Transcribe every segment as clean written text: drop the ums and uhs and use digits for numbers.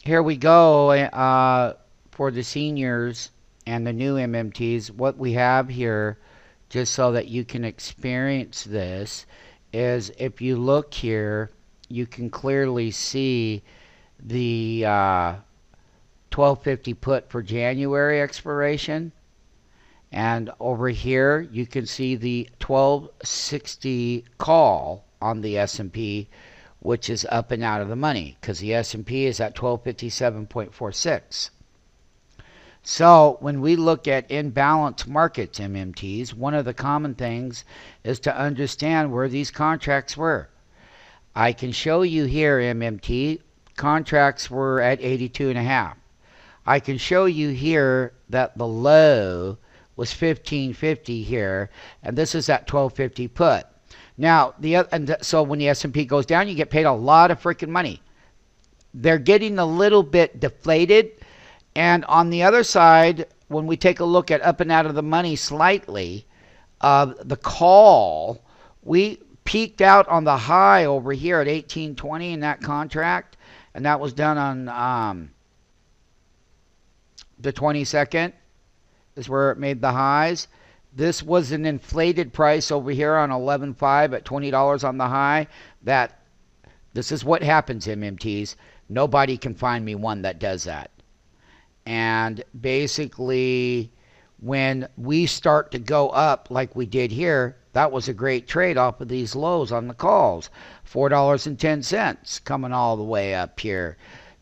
here we go for the seniors and the new MMTs. What we have here, just so that you can experience this, is if you look here, you can clearly see the 1250 put for January expiration. And over here, you can see the 1260 call on the S&P, which is up and out of the money because the S&P is at 1257.46. So when we look at imbalance markets, MMTs, one of the common things is to understand where these contracts were. I can show you here, MMT, contracts were at 82.5. I can show you here that the low was 1550 here, and this is at 1250 put. Now, so when the S&P goes down, you get paid a lot of freaking money. They're getting a little bit deflated, and on the other side, when we take a look at up and out of the money slightly, the call, we peaked out on the high over here at 1820 in that contract, and that was done on the 22nd is where it made the highs. This was an inflated price over here on 11.5 at $20 on the high. This is what happens, MMTs. Nobody can find me one that does that. And basically, when we start to go up like we did here, that was a great trade off of these lows on the calls. $4.10 coming all the way up here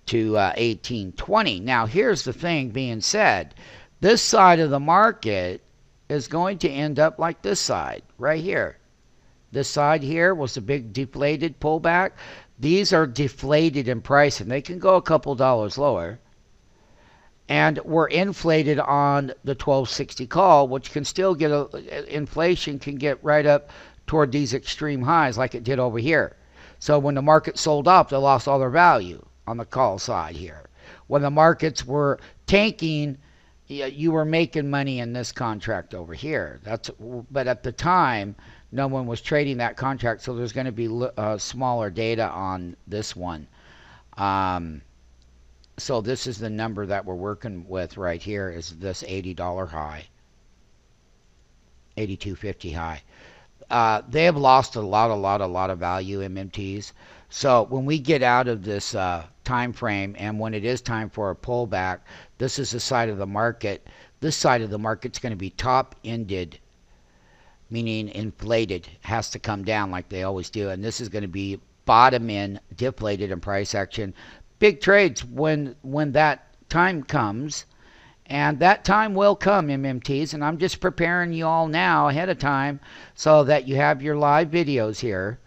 to 1820. Now, here's the thing being said. This side of the market is going to end up like this side right here. This side here was a big deflated pullback. These are deflated in price, and they can go a couple dollars lower. And we're inflated on the 1260 call, which can still get inflation can get right up toward these extreme highs like it did over here. So when the market sold off, they lost all their value on the call side here. When the markets were tanking, you were making money in this contract over here. But at the time, no one was trading that contract, so there's going to be smaller data on this one. So this is the number that we're working with right here, is this $80 high, 82.50 high. They have lost a lot of value, MMTs. So when we get out of this time frame, and when it is time for a pullback, this is the side of the market. This side of the market's going to be top-ended, meaning inflated, has to come down like they always do. And this is going to be bottom-end, deflated in price action. Big trades when that time comes. And that time will come, MMTs, and I'm just preparing you all now ahead of time so that you have your live videos here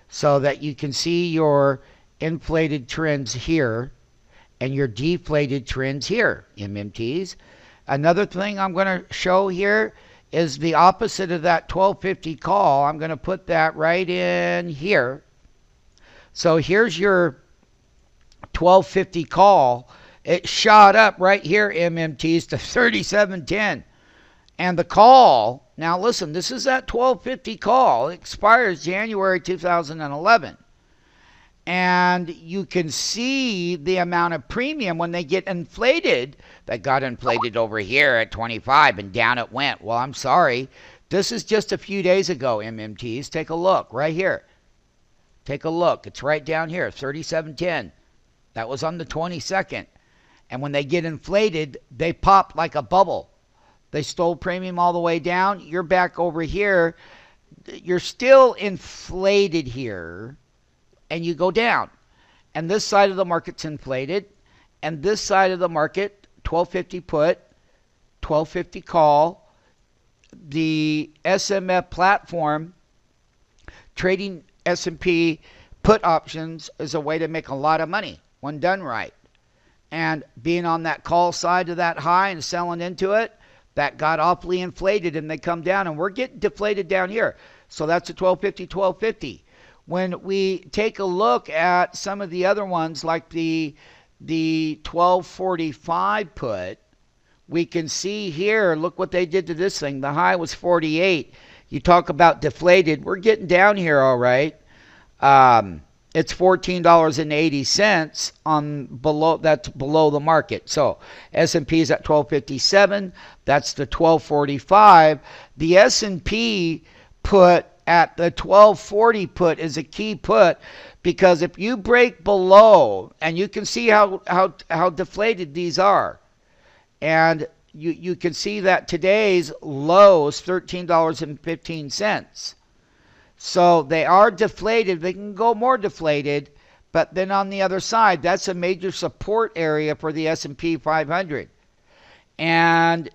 so that you can see your inflated trends here and your deflated trends here, MMTs. Another thing I'm going to show here is the opposite of that 1250 call. I'm going to put that right in here. So here's your 1250 call. It shot up right here, MMTs, to 37.10. And the call, now listen, this is that 1250 call. It expires January 2011. And you can see the amount of premium when they get inflated. That got inflated over here at 25 and down it went. Well, I'm sorry. This is just a few days ago, MMTs. Take a look right here. Take a look. It's right down here, 37.10. That was on the 22nd. And when they get inflated, they pop like a bubble. They stole premium all the way down. You're back over here. You're still inflated here. And you go down. And this side of the market's inflated. And this side of the market, 1250 put, 1250 call. The SMF platform, trading S&P put options, is a way to make a lot of money when done right. And being on that call side of that high and selling into it, that got awfully inflated and they come down, and we're getting deflated down here. So that's a 1250, 1250. When we take a look at some of the other ones like the 1245 put, we can see here, look what they did to this thing. The high was 48. You talk about deflated. We're getting down here all right. it's $14.80 on below, that's below the market. So S&P is at 1257, that's the 1245. The S&P put at the 1240 put is a key put, because if you break below, and you can see how deflated these are, and you can see that today's low is $13.15. So they are deflated. They can go more deflated, but then on the other side, that's a major support area for the S&P 500. And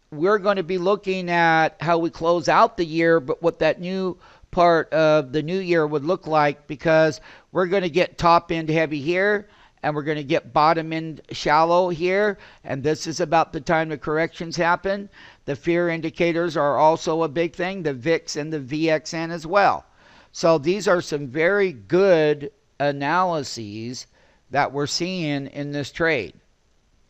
we're going to be looking at how we close out the year, but what that new part of the new year would look like, because we're going to get top end heavy here, and we're going to get bottom end shallow here, and this is about the time the corrections happen. The fear indicators are also a big thing, the VIX and the VXN as well. So these are some very good analyses that we're seeing in this trade.